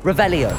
Revelio.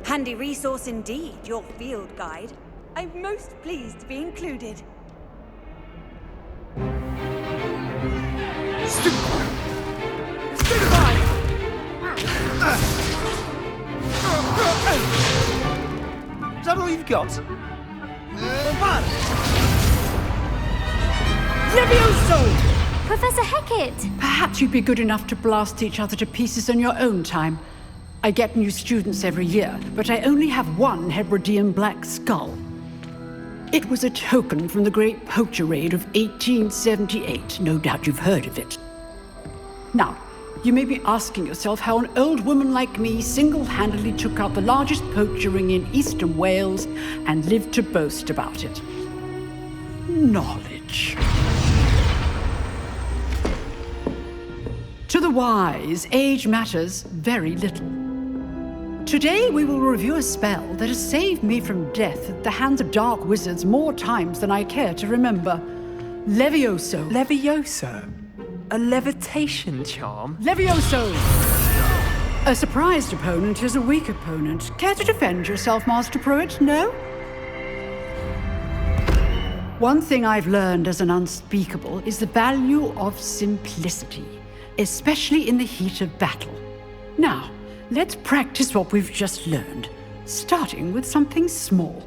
Handy resource indeed, your field guide. I'm most pleased to be included. Is that all you've got? Levioso! Professor Hackett! Perhaps you'd be good enough to blast each other to pieces in your own time. I get new students every year, but I only have one Hebridean black skull. It was a token from the Great Poacher Raid of 1878. No doubt you've heard of it. Now, you may be asking yourself how an old woman like me single-handedly took out the largest poacher ring in eastern Wales and lived to boast about it. Knowledge. To the wise, age matters very little. Today we will review a spell that has saved me from death at the hands of dark wizards more times than I care to remember. Levioso. Levioso? A levitation charm? Levioso! A surprised opponent is a weak opponent. Care to defend yourself, Master Pruitt? No? One thing I've learned as an unspeakable is the value of simplicity, especially in the heat of battle. Now, let's practice what we've just learned, starting with something small.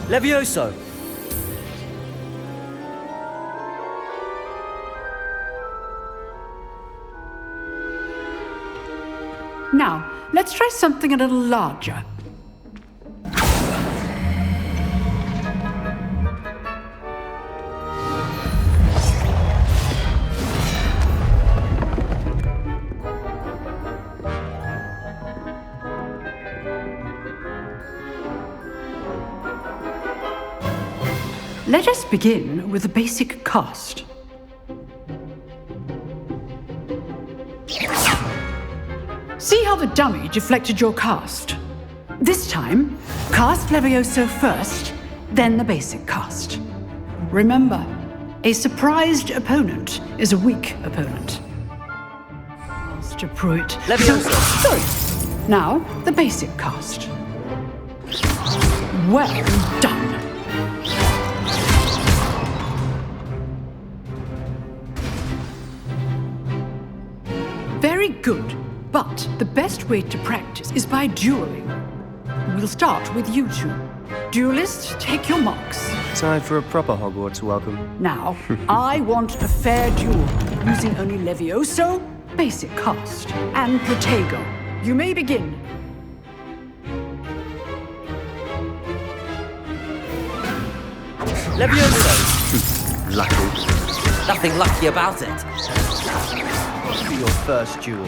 Levioso! Now, let's try something a little larger. Let us begin with the basic cast. See how the dummy deflected your cast? This time, cast Levioso first, then the basic cast. Remember, a surprised opponent is a weak opponent. Master Pruitt. Levioso! Sorry. Now, the basic cast. Well done. Very good. But the best way to practice is by dueling. We'll start with you two. Duelists, take your marks. Time for a proper Hogwarts welcome. Now, I want a fair duel, using only Levioso, basic cast, and Protego. You may begin. Levioso! Lucky. Nothing lucky about it. What's your first duel?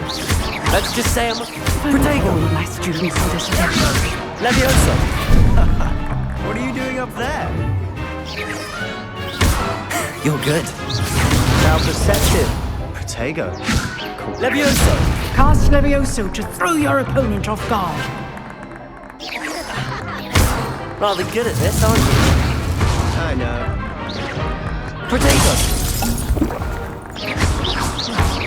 Let's just say I'm a Protego. All my students for this attention. Levioso! What are you doing up there? You're good. Now perceptive. Protego. Cool. Levioso! Cast Levioso to throw your opponent off guard. Rather good at this, aren't you? I know. Protego!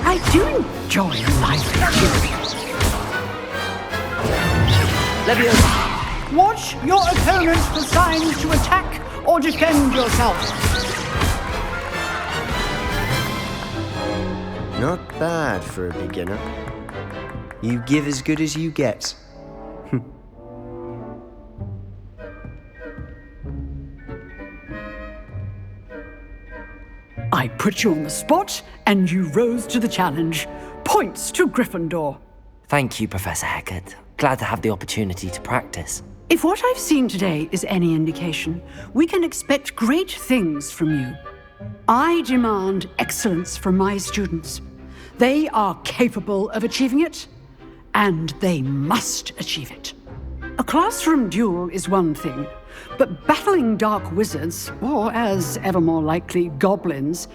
I do enjoy a lively duel. Levioso! Watch your opponent for signs to attack or defend yourself. Not bad for a beginner. You give as good as you get. I put you on the spot, and you rose to the challenge. Points to Gryffindor. Thank you, Professor Hackett. Glad to have the opportunity to practice. If what I've seen today is any indication, we can expect great things from you. I demand excellence from my students. They are capable of achieving it, and they must achieve it. A classroom duel is one thing, but battling dark wizards, or as ever more likely, goblins,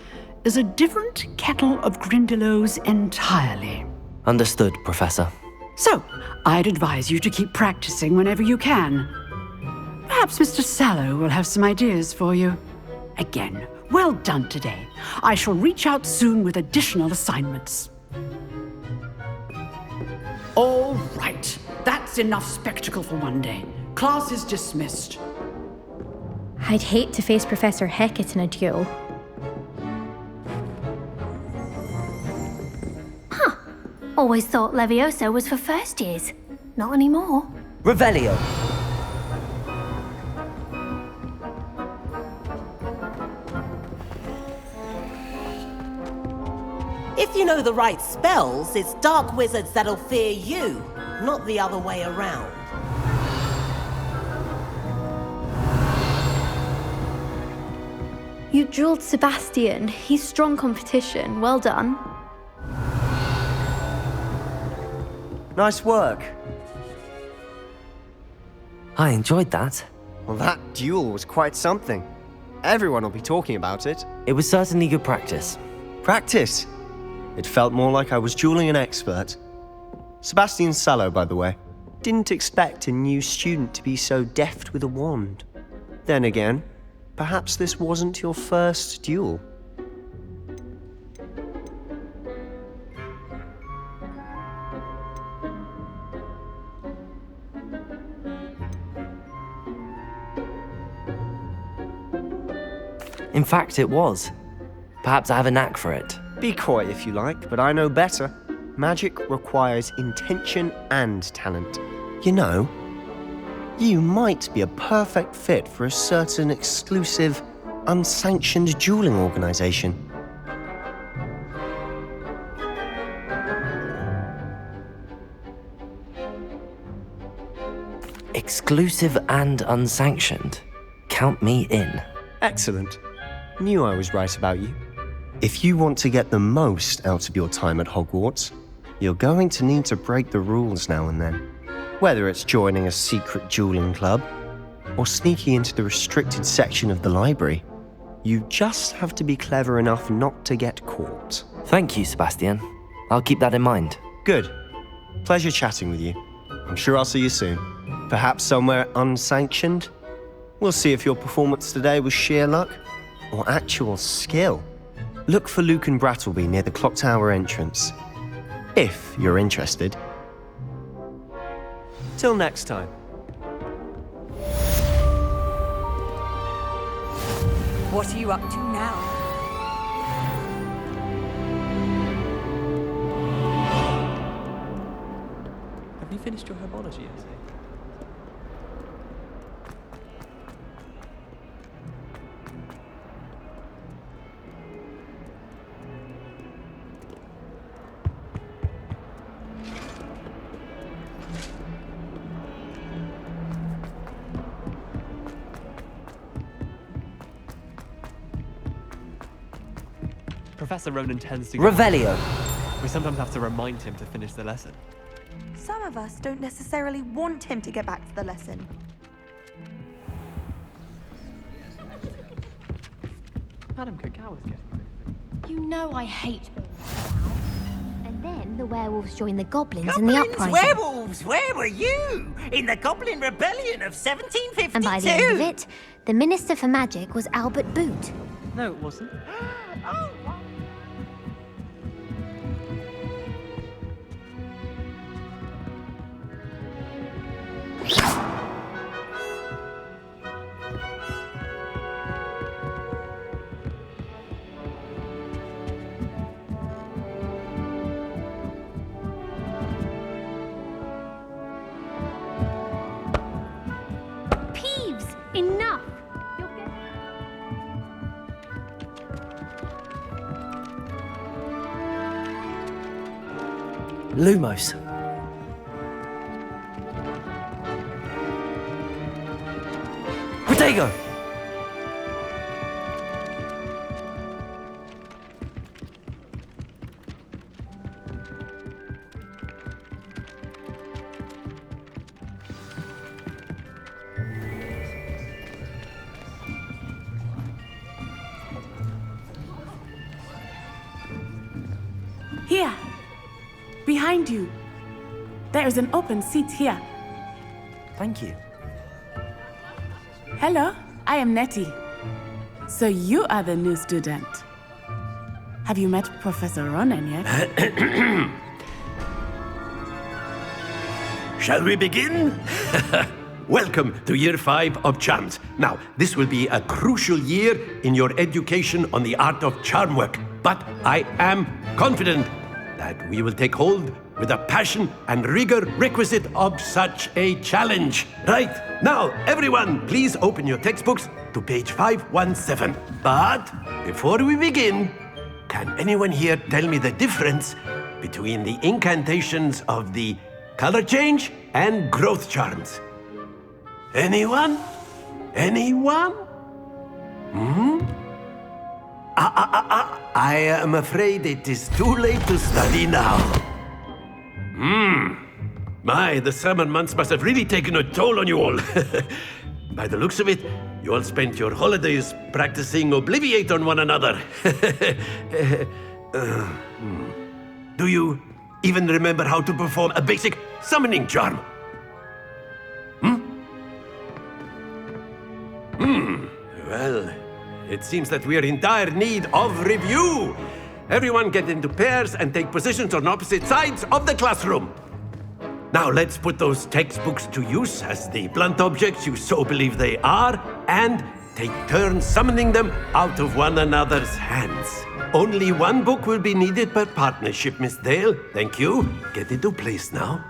is a different kettle of Grindylows entirely. Understood, Professor. So, I'd advise you to keep practicing whenever you can. Perhaps Mr. Sallow will have some ideas for you. Again, well done today. I shall reach out soon with additional assignments. All right. That's enough spectacle for one day. Class is dismissed. I'd hate to face Professor Hecat in a duel. Always thought Levioso was for first years. Not anymore. Revelio. If you know the right spells, it's dark wizards that'll fear you, not the other way around. You drilled Sebastian. He's strong competition. Well done. Nice work. I enjoyed that. Well, that duel was quite something. Everyone will be talking about it. It was certainly good practice. Practice? It felt more like I was dueling an expert. Sebastian Sallow, by the way. Didn't expect a new student to be so deft with a wand. Then again, perhaps this wasn't your first duel. In fact, it was. Perhaps I have a knack for it. Be coy if you like, but I know better. Magic requires intention and talent. You know, you might be a perfect fit for a certain exclusive, unsanctioned dueling organization. Exclusive and unsanctioned. Count me in. Excellent. Knew I was right about you. If you want to get the most out of your time at Hogwarts, you're going to need to break the rules now and then. Whether it's joining a secret dueling club or sneaking into the restricted section of the library, you just have to be clever enough not to get caught. Thank you, Sebastian. I'll keep that in mind. Good. Pleasure chatting with you. I'm sure I'll see you soon. Perhaps somewhere unsanctioned? We'll see if your performance today was sheer luck or actual skill. Look for Luke and Brattleby near the clock tower entrance, if you're interested. Till next time. What are you up to now? Have you finished your herbology essay? Professor Ronan tends to... Revelio. We sometimes have to remind him to finish the lesson. Some of us don't necessarily want him to get back to the lesson. Madam Cacao is getting... You know I hate And then the werewolves joined the goblins in the uprising. Werewolves! Where were you? In the Goblin Rebellion of 1752! And by the end of it, the Minister for Magic was Albert Boot. No, it wasn't. Peeves! Enough! Lumos. you go. Here, behind you. There is an open seat here. Thank you. Hello, I am Nettie. So you are the new student. Have you met Professor Ronan yet? Shall we begin? Welcome to Year 5 of Charms. Now, this will be a crucial year in your education on the art of charm work. But I am confident that we will take hold with the passion and rigor requisite of such a challenge. Right, now, everyone, please open your textbooks to page 517. But before we begin, can anyone here tell me the difference between the incantations of the color change and growth charms? Anyone? Anyone? I am afraid it is too late to study now. My, the summer months must have really taken a toll on you all. By the looks of it, you all spent your holidays practicing Obliviate on one another. Do you even remember how to perform a basic summoning charm? Well, it seems that we are in dire need of review. Everyone get into pairs and take positions on opposite sides of the classroom. Now let's put those textbooks to use as the blunt objects you so believe they are, and take turns summoning them out of one another's hands. Only one book will be needed per partnership, Miss Dale. Thank you. Get into place now.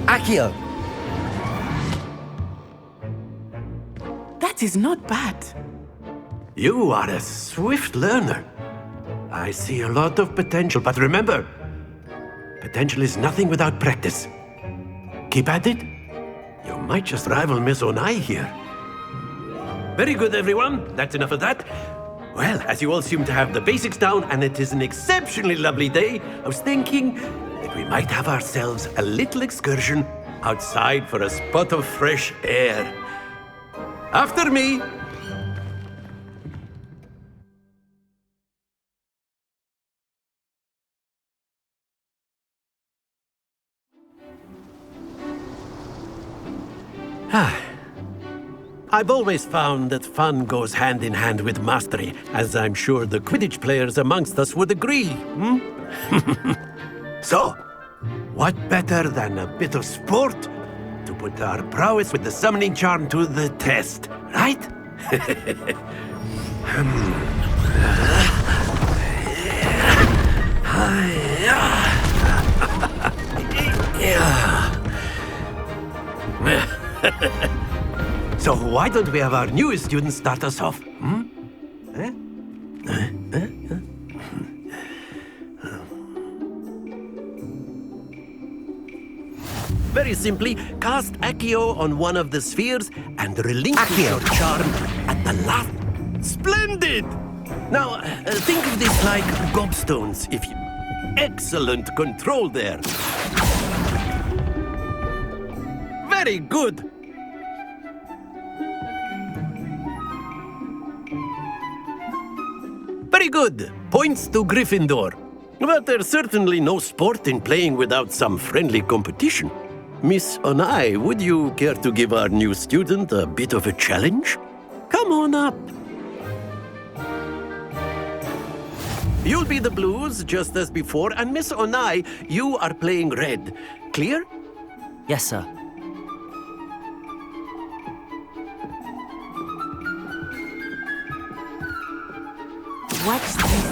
Accio! That is not bad. You are a swift learner. I see a lot of potential, but remember, potential is nothing without practice. Keep at it. You might just rival Miss Onai here. Very good, everyone. That's enough of that. Well, as you all seem to have the basics down, and it is an exceptionally lovely day, I was thinking that we might have ourselves a little excursion outside for a spot of fresh air. After me. I've always found that fun goes hand in hand with mastery, as I'm sure the Quidditch players amongst us would agree. So, what better than a bit of sport to put our prowess with the summoning charm to the test, right? So why don't we have our newest student start us off? Very simply, cast Accio on one of the spheres and relinquish your charm at the last. Splendid! Now, think of this like gobstones, if you... Excellent control there. Very good. Very good. Points to Gryffindor. But there's certainly no sport in playing without some friendly competition. Miss Onai, would you care to give our new student a bit of a challenge? Come on up. You'll be the blues, just as before, and Miss Onai, you are playing red. Clear? Yes, sir. What's this?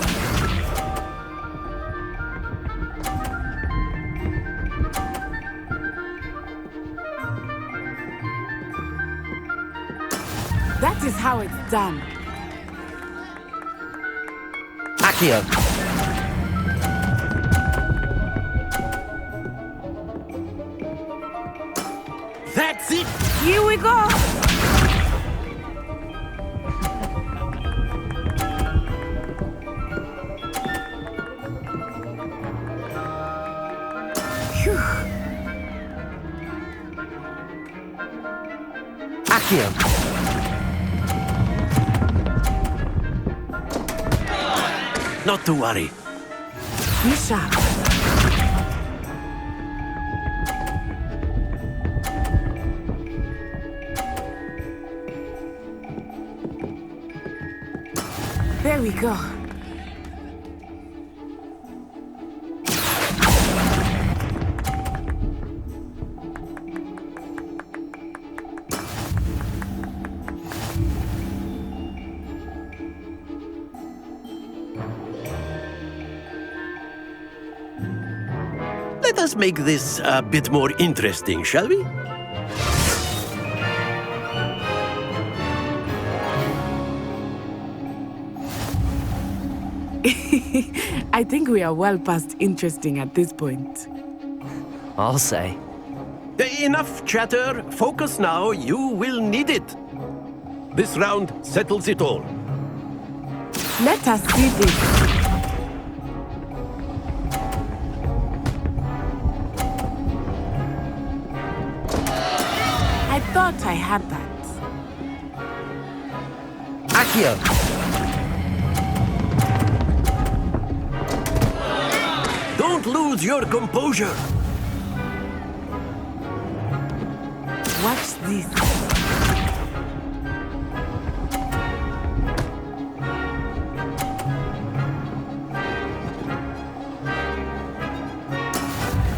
That is how it's done. Accio. That's it! Here we go! Accio. Not to worry. Be sharp. There we go. Let us make this a bit more interesting, shall we? I think we are well past interesting at this point. I'll say. Enough chatter. Focus now. You will need it. This round settles it all. Let us see this. I thought I had that. Accio. Don't lose your composure. Watch this.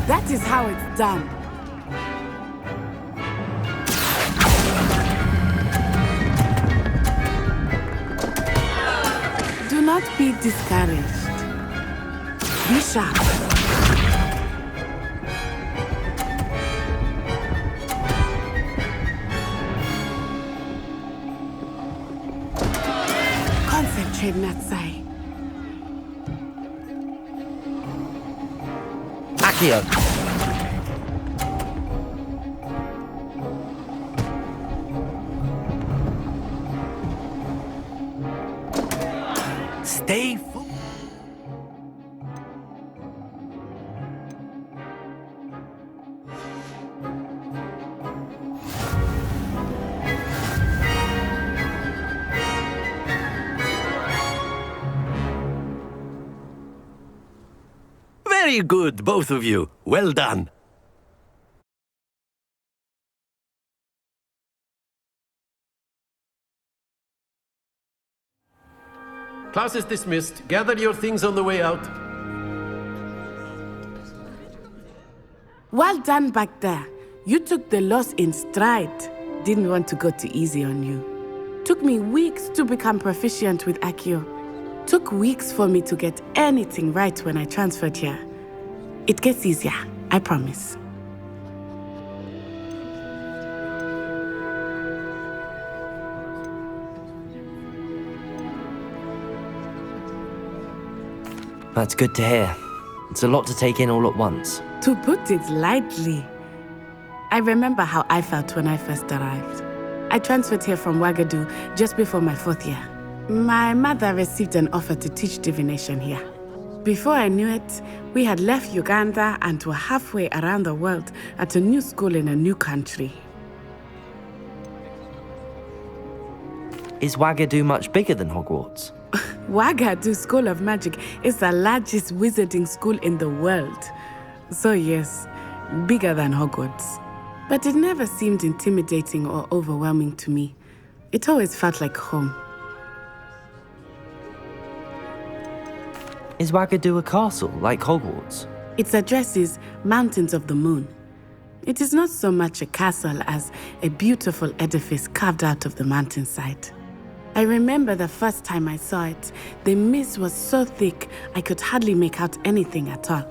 That is how it's done. Do not be discouraged. Be sharp. Concentrate, Natsai. Accio. Stay Very good, both of you. Well done. Class is dismissed. Gather your things on the way out. Well done back there. You took the loss in stride. Didn't want to go too easy on you. Took me weeks to become proficient with Accio. Took weeks for me to get anything right when I transferred here. It gets easier, I promise. That's good to hear. It's a lot to take in all at once. To put it lightly, I remember how I felt when I first arrived. I transferred here from Ouagadougou just before my 4th year. My mother received an offer to teach divination here. Before I knew it, we had left Uganda and were halfway around the world at a new school in a new country. Is Ouagadougou much bigger than Hogwarts? Ouagadougou School of Magic is the largest wizarding school in the world. So yes, bigger than Hogwarts. But it never seemed intimidating or overwhelming to me. It always felt like home. Is Ouagadougou a castle, like Hogwarts? Its address is Mountains of the Moon. It is not so much a castle as a beautiful edifice carved out of the mountainside. I remember the first time I saw it, the mist was so thick I could hardly make out anything at all.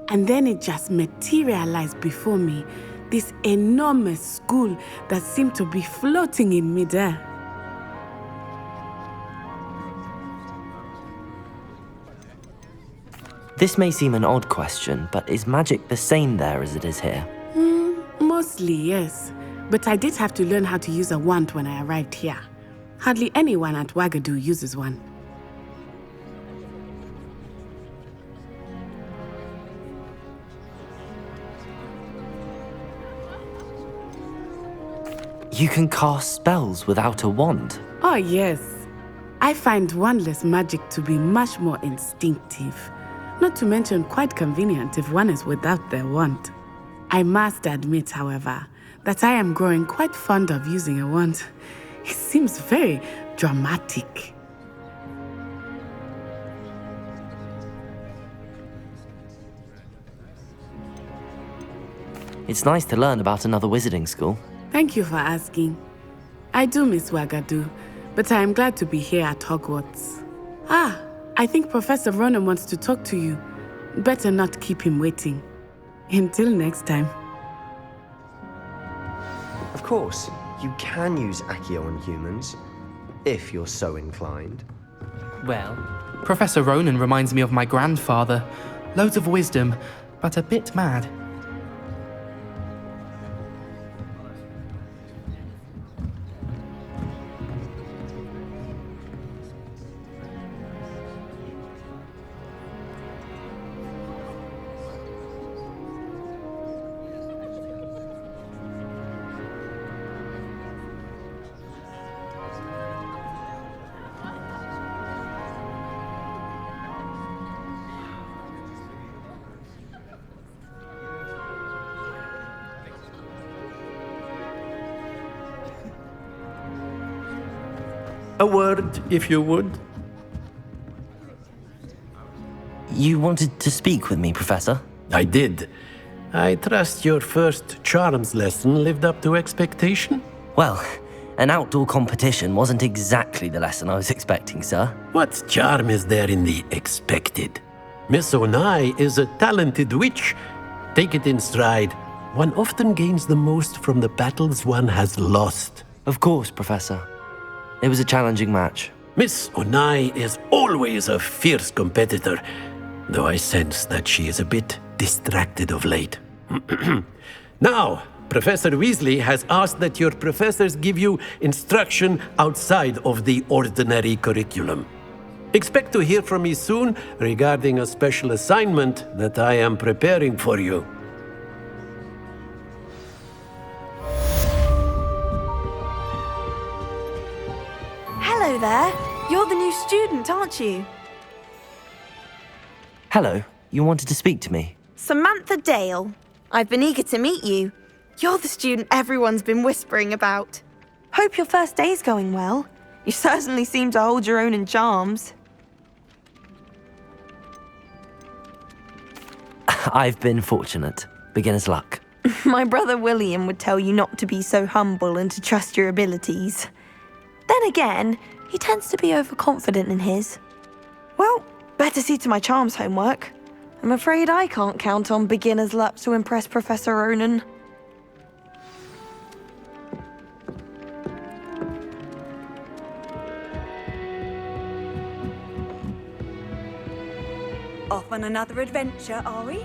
And then it just materialized before me, this enormous school that seemed to be floating in midair. This may seem an odd question, but is magic the same there as it is here? Mostly, yes. But I did have to learn how to use a wand when I arrived here. Hardly anyone at Wagadu uses one. You can cast spells without a wand? Oh, yes. I find wandless magic to be much more instinctive. Not to mention quite convenient if one is without their wand. I must admit, however, that I am growing quite fond of using a wand. It seems very dramatic. It's nice to learn about another wizarding school. Thank you for asking. I do miss Wagadu, but I am glad to be here at Hogwarts. Ah, I think Professor Ronan wants to talk to you. Better not keep him waiting. Until next time. Of course, you can use Accio on humans, if you're so inclined. Well, Professor Ronan reminds me of my grandfather. Loads of wisdom, but a bit mad. A word, if you would. You wanted to speak with me, Professor? I did. I trust your first charms lesson lived up to expectation? Well, an outdoor competition wasn't exactly the lesson I was expecting, sir. What charm is there in the expected? Miss Onai is a talented witch. Take it in stride. One often gains the most from the battles one has lost. Of course, Professor. It was a challenging match. Miss Onai is always a fierce competitor, though I sense that she is a bit distracted of late. Now, Professor Weasley has asked that your professors give you instruction outside of the ordinary curriculum. Expect to hear from me soon regarding a special assignment that I am preparing for you. Hello there. You're the new student, aren't you? Hello, you wanted to speak to me? Samantha Dale. I've been eager to meet you. You're the student everyone's been whispering about. Hope your first day's going well. You certainly seem to hold your own in charms. I've been fortunate. Beginner's luck. My brother William would tell you not to be so humble and to trust your abilities. Then again, he tends to be overconfident in his. Well, better see to my charms homework. I'm afraid I can't count on beginner's luck to impress Professor Ronan. Off on another adventure, are we?